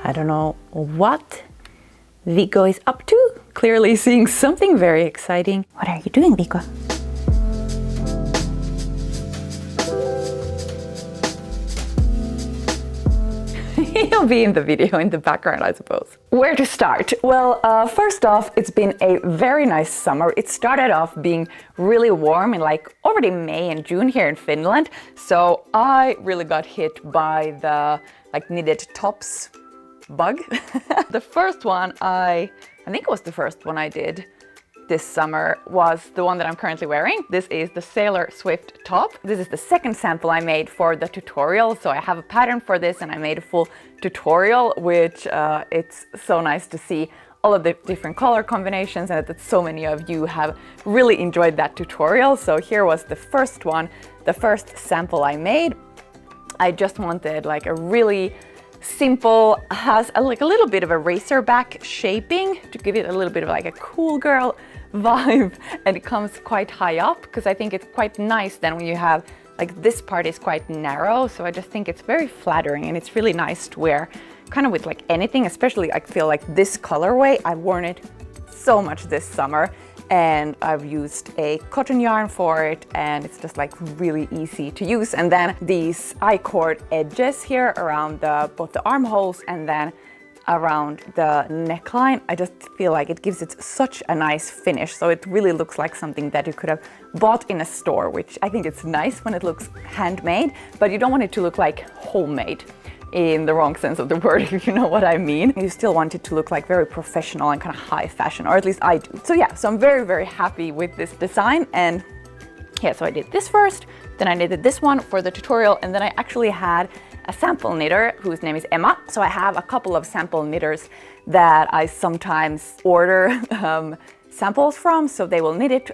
I don't know what Vico is up to. Clearly seeing something very exciting. What are you doing, Vico? He'll be in the video in the background, I suppose. Where to start? Well, first off, it's been a very nice summer. It started off being really warm in like already May and June here in Finland. So I really got hit by the like knitted tops bug. The first one I think it was the first one I did this summer was the one that I'm currently wearing. This is the Sailor Swift top. This is the second sample I made for the tutorial. So I have a pattern for this and I made a full tutorial, which it's so nice to see all of the different color combinations and that so many of you have really enjoyed that tutorial. So here was the first one, the first sample I made. I just wanted like a really simple, has a little bit of a racer back shaping to give it a little bit of like a cool girl vibe, and it comes quite high up because I think it's quite nice then when you have like this part is quite narrow, so I just think it's very flattering and it's really nice to wear kind of with like anything, especially I feel like this colorway. I've worn it so much this summer and I've used a cotton yarn for it and it's just like really easy to use. And then these I-cord edges here around both the armholes and then around the neckline, I just feel like it gives it such a nice finish. So it really looks like something that you could have bought in a store, which I think it's nice when it looks handmade, but you don't want it to look like homemade in the wrong sense of the word, if you know what I mean. You still want it to look like very professional and kind of high fashion, or at least I do. So yeah, so I'm very, very happy with this design. And yeah, so I did this first, then I knitted this one for the tutorial, and then I actually had a sample knitter whose name is Emma. So I have a couple of sample knitters that I sometimes order samples from, so they will knit it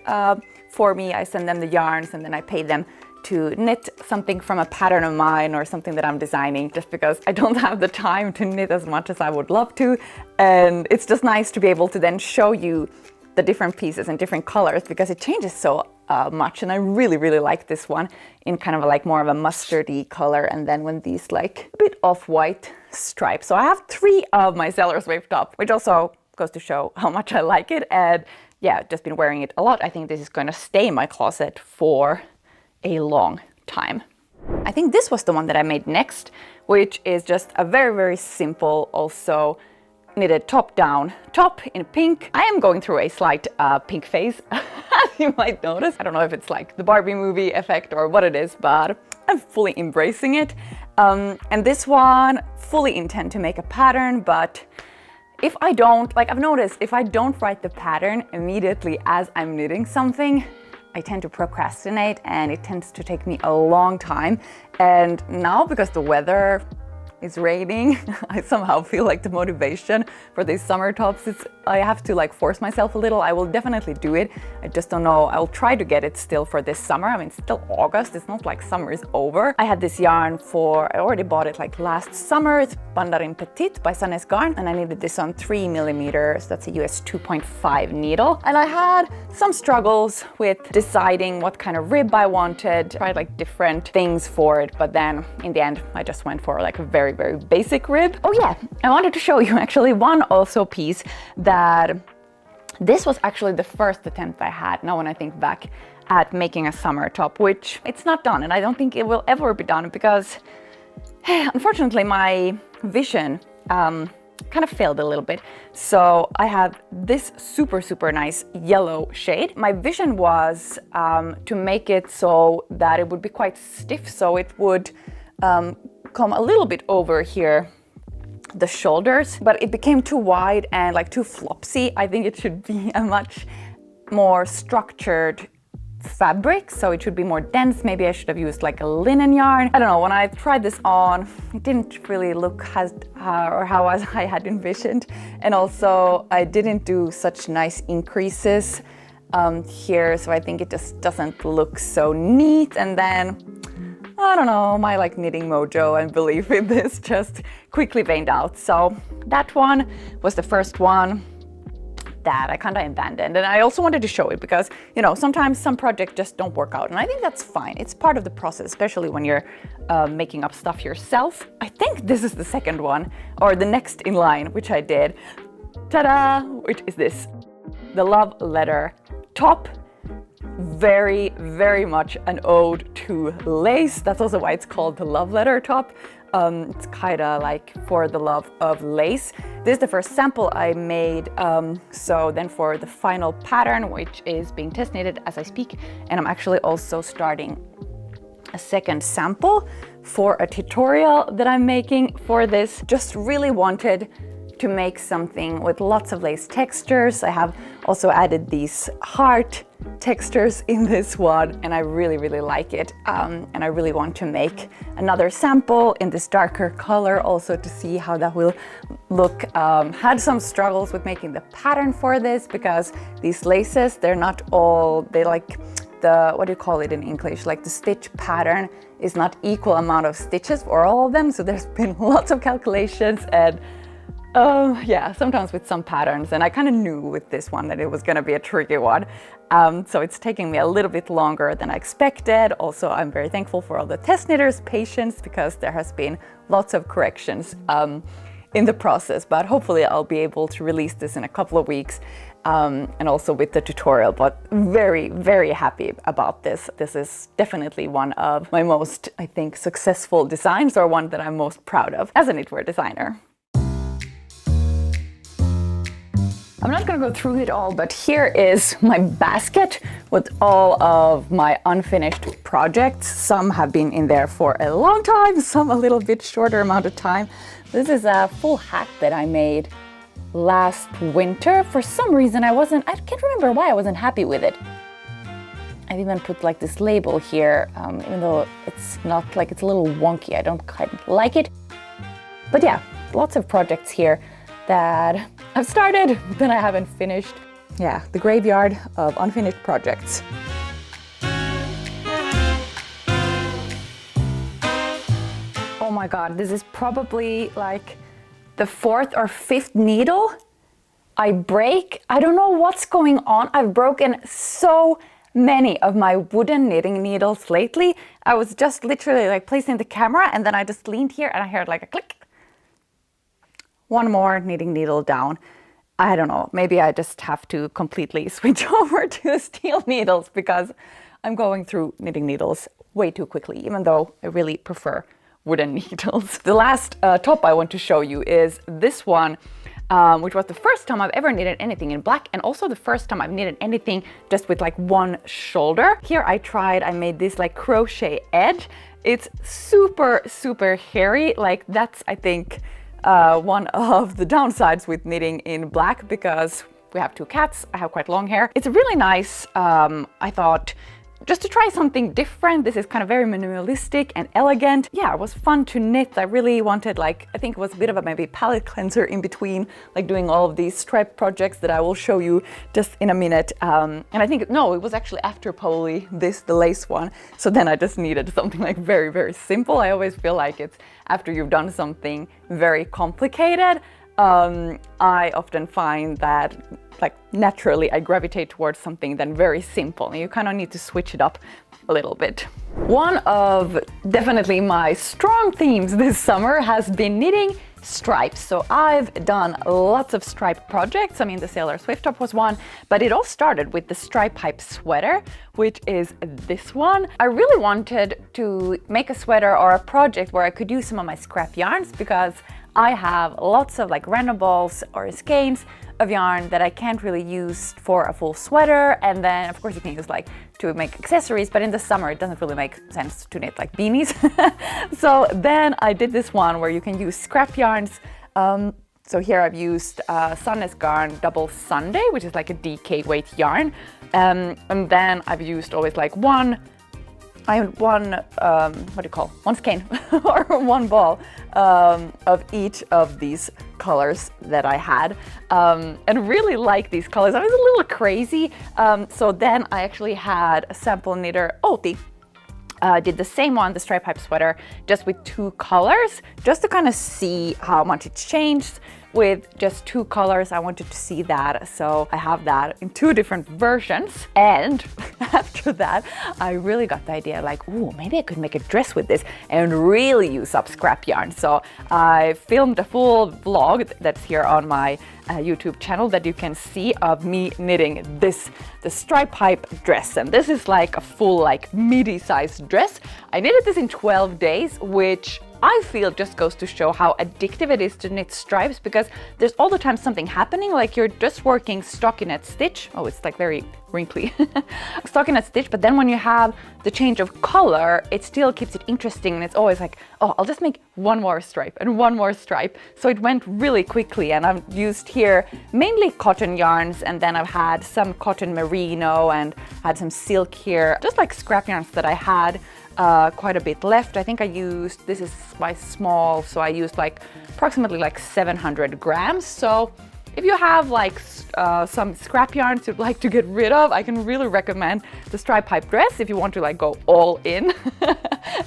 for me. I send them the yarns and then I pay them to knit something from a pattern of mine or something that I'm designing, just because I don't have the time to knit as much as I would love to. And it's just nice to be able to then show you the different pieces and different colors because it changes so much. And I really, really like this one in kind of like more of a mustardy color. And then when these like a bit off-white stripes. So I have 3 of my Sailor Swift top, which also goes to show how much I like it. And yeah, just been wearing it a lot. I think this is going to stay in my closet for a long time. I think this was the one that I made next, which is just a very, very simple, also knitted top-down top in pink. I am going through a slight pink phase, as you might notice. I don't know if it's like the Barbie movie effect or what it is, but I'm fully embracing it. And this one, fully intend to make a pattern, but if I don't, like I've noticed, if I don't write the pattern immediately as I'm knitting something, I tend to procrastinate and it tends to take me a long time. And now because the weather is raining, I somehow feel like the motivation for these summer tops, I have to like force myself a little. I will definitely do it. I just don't know. I'll try to get it still for this summer. I mean, it's still August. It's not like summer is over. I had this yarn I already bought it like last summer. It's Bandarin Petite by Sanes Garn. And I needed this on 3 millimeters. That's a US 2.5 needle. And I had some struggles with deciding what kind of rib I wanted. Tried like different things for it. But then in the end, I just went for like a very, very basic rib. Oh yeah, I wanted to show you actually one also piece that this was actually the first attempt I had now when I think back at making a summer top, which it's not done and I don't think it will ever be done because unfortunately my vision kind of failed a little bit. So I have this super, super nice yellow shade. My vision was to make it so that it would be quite stiff, so it would come a little bit over here, the shoulders, but it became too wide and like too flopsy. I think it should be a much more structured fabric, so it should be more dense. Maybe I should have used like a linen yarn. I don't know, when I tried this on, it didn't really look as I had envisioned. And also I didn't do such nice increases here, so I think it just doesn't look so neat. And then I don't know, my like knitting mojo and belief in this just quickly waned out. So that one was the first one. that I kind of abandoned. And I also wanted to show it because, you know, sometimes some projects just don't work out. And I think that's fine. It's part of the process, especially when you're making up stuff yourself. I think this is the second one, or the next in line, which I did. Ta-da! Which is this. The love letter top. Very, very much an ode to lace. That's also why it's called the love letter top. It's kind of like for the love of lace. This is the first sample I made. So then for the final pattern, which is being test knitted as I speak, and I'm actually also starting a second sample for a tutorial that I'm making for this. Just really wanted to make something with lots of lace textures. I have also added these heart textures in this one, and I really, really like it. And I really want to make another sample in this darker color also to see how that will look. Had some struggles with making the pattern for this because these laces, they're not all, they like the, what do you call it in English? Like the stitch pattern is not equal amount of stitches for all of them. So there's been lots of calculations and yeah, sometimes with some patterns, and I kind of knew with this one that it was going to be a tricky one. So it's taking me a little bit longer than I expected. Also, I'm very thankful for all the test knitters' patience because there has been lots of corrections in the process, but hopefully I'll be able to release this in a couple of weeks and also with the tutorial, but very, very happy about this. This is definitely one of my most, I think, successful designs, or one that I'm most proud of as a knitwear designer. I'm not going to go through it all, but here is my basket with all of my unfinished projects. Some have been in there for a long time, some a little bit shorter amount of time. This is a full hat that I made last winter. For some reason I can't remember why I wasn't happy with it. I've even put like this label here, even though it's not like, it's a little wonky. I don't quite like it. But yeah, lots of projects here that I've started, but I haven't finished. Yeah, the graveyard of unfinished projects. Oh my God, this is probably like the 4th or 5th needle I break. I don't know what's going on. I've broken so many of my wooden knitting needles lately. I was just literally like placing the camera and then I just leaned here and I heard like a click. One more knitting needle down. I don't know, maybe I just have to completely switch over to steel needles because I'm going through knitting needles way too quickly, even though I really prefer wooden needles. The last top I want to show you is this one, which was the first time I've ever knitted anything in black, and also the first time I've knitted anything just with like one shoulder. Here I made this like crochet edge. It's super, super hairy. Like that's, I think, one of the downsides with knitting in black because we have 2 cats. I have quite long hair. It's really nice, I thought, just to try something different. This is kind of very minimalistic and elegant. Yeah, it was fun to knit. I really wanted, like, I think it was a bit of a maybe palette cleanser in between, like doing all of these stripe projects that I will show you just in a minute. And I think, no, it was actually after probably this, the lace one. So then I just needed something like very, very simple. I always feel like it's after you've done something very complicated. I often find that like naturally I gravitate towards something then very simple, and you kind of need to switch it up a little bit. One of definitely my strong themes this summer has been knitting stripes. So I've done lots of stripe projects. I mean, the Sailor Swift top was one, but it all started with the stripe pipe sweater, which is this one. I really wanted to make a sweater or a project where I could use some of my scrap yarns because I have lots of like random balls or skeins of yarn that I can't really use for a full sweater, and then of course you can use like to make accessories, but in the summer it doesn't really make sense to knit like beanies. So then I did this one where you can use scrap yarns. So here I've used Sunnes Garn Double Sunday, which is like a DK weight yarn, and then I've used always like one skein or one ball of each of these colors that I had, and really like these colors. I was a little crazy, so then I actually had a sample knitter, Outi, did the same one, the stripe pipe sweater, just with 2 colors, just to kind of see how much it's changed with just 2 colors. I wanted to see that, so I have that in 2 different versions. And after that, I really got the idea like, ooh, maybe I could make a dress with this and really use up scrap yarn. So I filmed a full vlog that's here on my YouTube channel that you can see of me knitting the stripe pipe dress. And this is like a full like midi-sized dress. I knitted this in 12 days, which I feel just goes to show how addictive it is to knit stripes, because there's all the time something happening, like you're just working stockinette stitch. Oh, it's like very wrinkly. Stockinette stitch, but then when you have the change of color, it still keeps it interesting, and it's always like, oh, I'll just make one more stripe and one more stripe. So it went really quickly, and I've used here mainly cotton yarns, and then I've had some cotton merino and had some silk here, just like scrap yarns that I had quite a bit left. I think I used, this is my small, so I used like approximately like 700 grams. So if you have like some scrap yarns you'd like to get rid of, I can really recommend the stripe pipe dress if you want to like go all in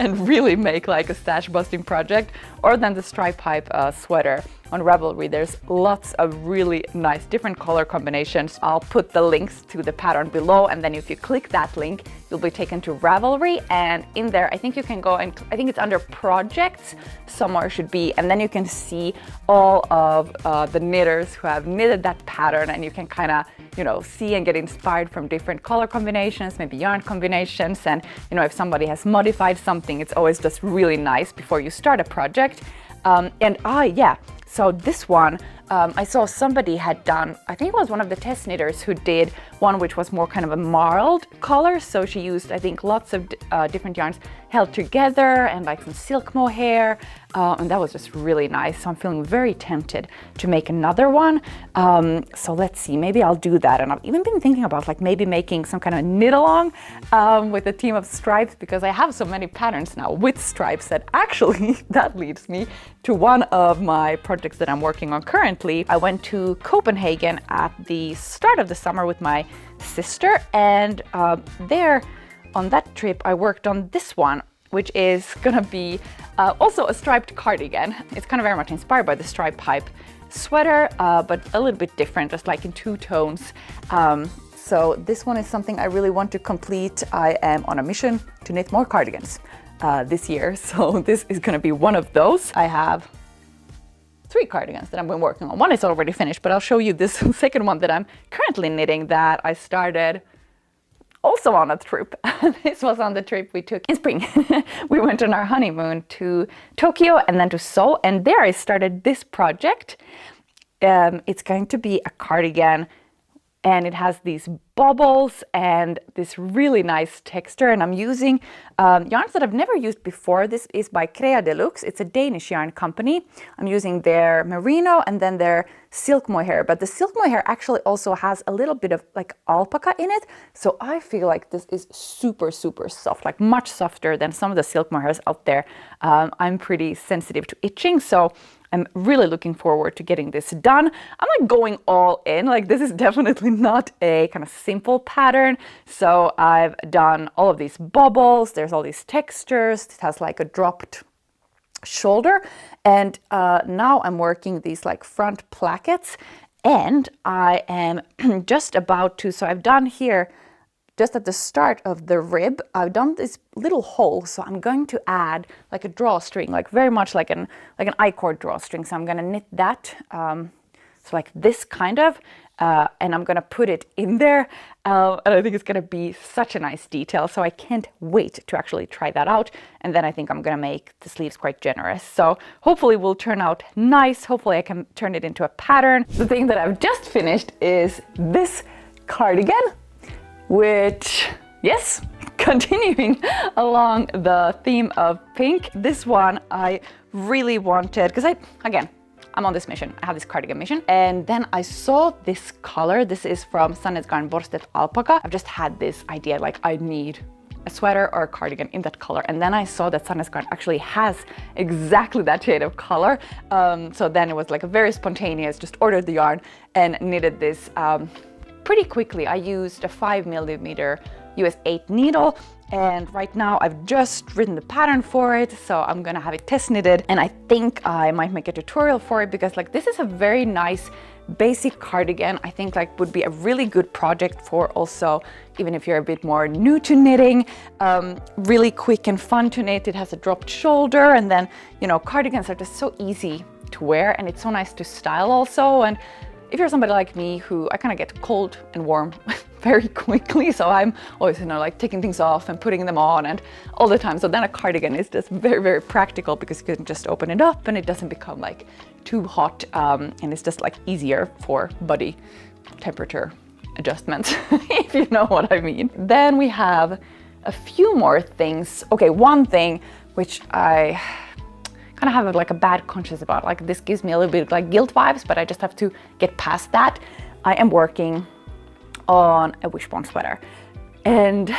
and really make like a stash busting project, or then the stripe pipe sweater. On Ravelry, there's lots of really nice different color combinations. I'll put the links to the pattern below, and then if you click that link, you'll be taken to Ravelry, and in there I think you can go and I think it's under projects somewhere should be, and then you can see all of the knitters who have knitted that pattern, and you can kind of, you know, see and get inspired from different color combinations, maybe yarn combinations, and you know, if somebody has modified something, it's always just really nice before you start a project. Yeah, so this one, I saw somebody had done, I think it was one of the test knitters who did one which was more kind of a marled color. So she used, I think, lots of different yarns held together and like some silk mohair. And that was just really nice. So I'm feeling very tempted to make another one. So let's see, maybe I'll do that. And I've even been thinking about like maybe making some kind of knit along with a team of stripes, because I have so many patterns now with stripes that actually that leads me to one of my projects that I'm working on currently. I went to Copenhagen at the start of the summer with my sister, and there on that trip I worked on this one, which is gonna be also a striped cardigan. It's kind of very much inspired by the stripe pipe sweater, but a little bit different, just like in 2 tones. So this one is something I really want to complete. I am on a mission to knit more cardigans this year, so this is gonna be one of those. I have 3 cardigans that I've been working on. One is already finished, but I'll show you this second one that I'm currently knitting that I started also on a trip. This was on the trip we took in spring. We went on our honeymoon to Tokyo and then to Seoul, and there I started this project. It's going to be a cardigan, and it has these bubbles and this really nice texture, and I'm using yarns that I've never used before. This is by Crea Deluxe. It's a Danish yarn company. I'm using their merino and then their silk mohair, but the silk mohair actually also has a little bit of like alpaca in it, so I feel like this is super soft, like much softer than some of the silk mohairs out there. I'm pretty sensitive to itching, so I'm really looking forward to getting this done. I'm like going all in, like this is definitely not a kind of simple pattern. So I've done all of these bubbles, there's all these textures, it has like a dropped shoulder, and now I'm working these like front plackets, and I am just about to, so I've done here just at the start of the rib, I've done this little hole, so I'm going to add like a drawstring, like very much like an I-cord drawstring. So I'm gonna knit that, so like this kind of, and I'm gonna put it in there, and I think it's gonna be such a nice detail. So I can't wait to actually try that out. And then I think I'm gonna make the sleeves quite generous. So hopefully it will turn out nice. Hopefully I can turn it into a pattern. The thing that I've just finished is this cardigan, which, yes, continuing along the theme of pink. This one I really wanted, because I'm on this mission. I have this cardigan mission, and then I saw this color. This is from Sandnesgarn Borstet Alpaca. I've just had this idea, like I need a sweater or a cardigan in that color, and then I saw that Sandnesgarn actually has exactly that shade of color. So then it was like a very spontaneous, just ordered the yarn and knitted this pretty quickly. I used a 5mm US 8 needle, And right now I've just written the pattern for it, so I'm gonna have it test knitted, and I think I might make a tutorial for it because like this is a very nice basic cardigan. I think like would be a really good project for also, even if you're a bit more new to knitting, really quick and fun to knit. It has a dropped shoulder, and then, you know, cardigans are just so easy to wear, and it's so nice to style also. And if you're somebody like me who I kind of get cold and warm very quickly, so I'm always, you know, like taking things off and putting them on and all the time. So then a cardigan is just very, very practical because you can just open it up and it doesn't become like too hot, and it's just like easier for body temperature adjustments, if you know what I mean. Then we have a few more things. Okay, one thing which I kind of have like a bad conscience about, like this gives me a little bit like guilt vibes, but I just have to get past that. I am working on a wishbone sweater, and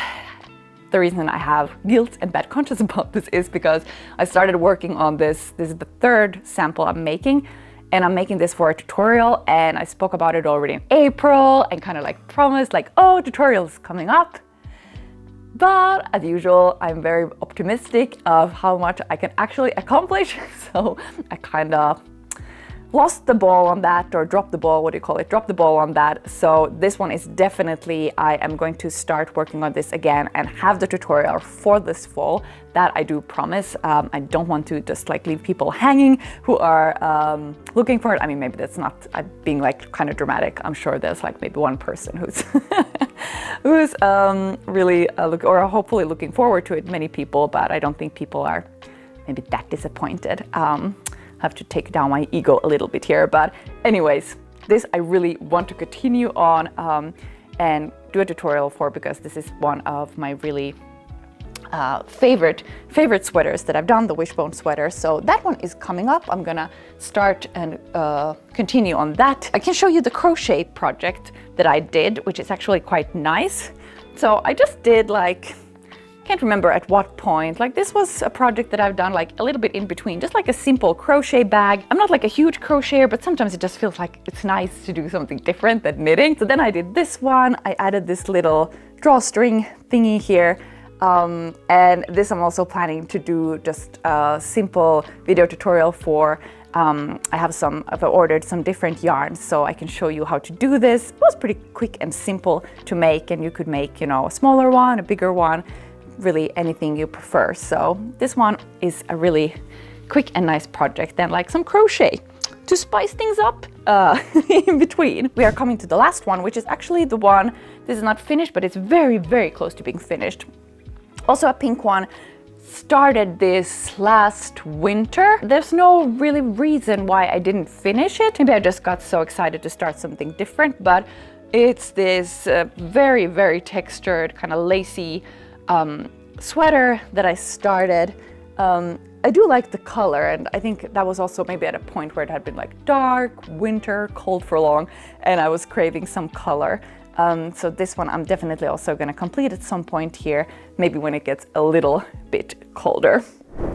the reason I have guilt and bad conscience about this is because I started working on this. This is the third sample I'm making, and I'm making this for a tutorial, and I spoke about it already in April and kind of like promised like, oh, tutorial is coming up. But as usual, I'm very optimistic of how much I can actually accomplish. So I kind of lost the ball on that, or dropped the ball, what do you call it? Dropped the ball on that. So this one is definitely, I am going to start working on this again and have the tutorial for this fall. That I do promise. I don't want to just like leave people hanging who are looking for it. I mean, maybe that's not being like kind of dramatic. I'm sure there's like maybe one person who's who's really or hopefully looking forward to it. Many people, but I don't think people are maybe that disappointed. Have to take down my ego a little bit here, but anyways, this I really want to continue on and do a tutorial for, because this is one of my really favorite sweaters that I've done, the wishbone sweater. So that one is coming up. I'm gonna start and continue on that. I can show you the crochet project that I did, which is actually quite nice. So I just did like, can't remember at what point, like this was a project that I've done like a little bit in between, just like a simple crochet bag. I'm not like a huge crocheter, but sometimes it just feels like it's nice to do something different than knitting. So then I did this one. I added this little drawstring thingy here. And this I'm also planning to do just a simple video tutorial for. I've ordered some different yarns, so I can show you how to do this. It was pretty quick and simple to make, and you could make, you know, a smaller one, a bigger one, really anything you prefer. So this one is a really quick and nice project. Then like some crochet to spice things up in between. We are coming to the last one, which is actually the one, this is not finished, but it's very, very close to being finished. Also a pink one. Started this last winter. There's no really reason why I didn't finish it. Maybe I just got so excited to start something different, but it's this very, very textured, kind of lacy sweater that I started. I do like the color, and I think that was also maybe at a point where it had been like dark, winter, cold for long, and I was craving some color. So this one I'm definitely also going to complete at some point here, maybe when it gets a little bit colder.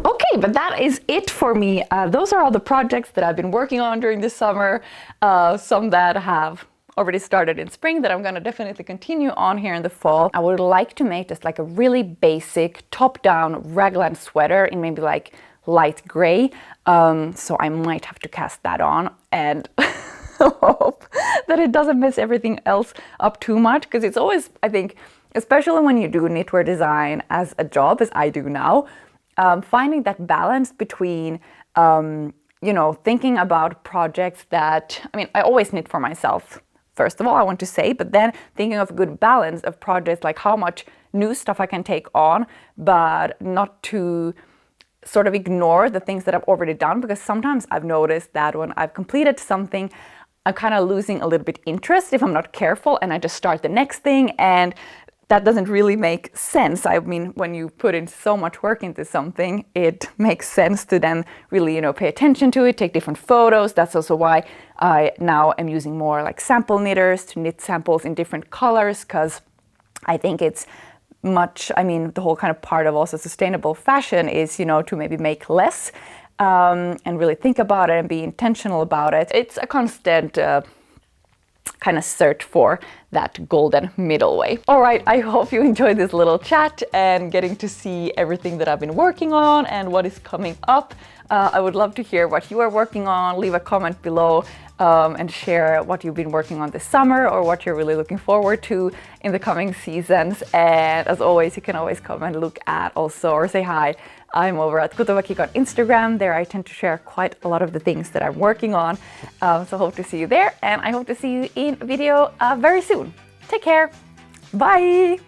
Okay, but that is it for me. Those are all the projects that I've been working on during the summer. Some that have already started in spring that I'm going to definitely continue on here in the fall. I would like to make just like a really basic top-down raglan sweater in maybe like light gray. So I might have to cast that on and hope that it doesn't mess everything else up too much, because it's always, I think, especially when you do knitwear design as a job, as I do now, finding that balance between you know, thinking about projects that, I mean, I always knit for myself, first of all, I want to say, but then thinking of a good balance of projects, like how much new stuff I can take on, but not to sort of ignore the things that I've already done, because sometimes I've noticed that when I've completed something, I'm kind of losing a little bit interest if I'm not careful, and I just start the next thing, and that doesn't really make sense. I mean, when you put in so much work into something, it makes sense to then really, you know, pay attention to it, take different photos. That's also why I now am using more like sample knitters to knit samples in different colors, because I think it's much, I mean, the whole kind of part of also sustainable fashion is, you know, to maybe make less and really think about it and be intentional about it. It's a constant kind of search for that golden middle way. All right, I hope you enjoyed this little chat and getting to see everything that I've been working on and what is coming up. I would love to hear what you are working on. Leave a comment below and share what you've been working on this summer or what you're really looking forward to in the coming seasons. And as always, you can always come and look at also or say hi. I'm over at kika on Instagram. There I tend to share quite a lot of the things that I'm working on. So hope to see you there, and I hope to see you in a video very soon. Take care. Bye.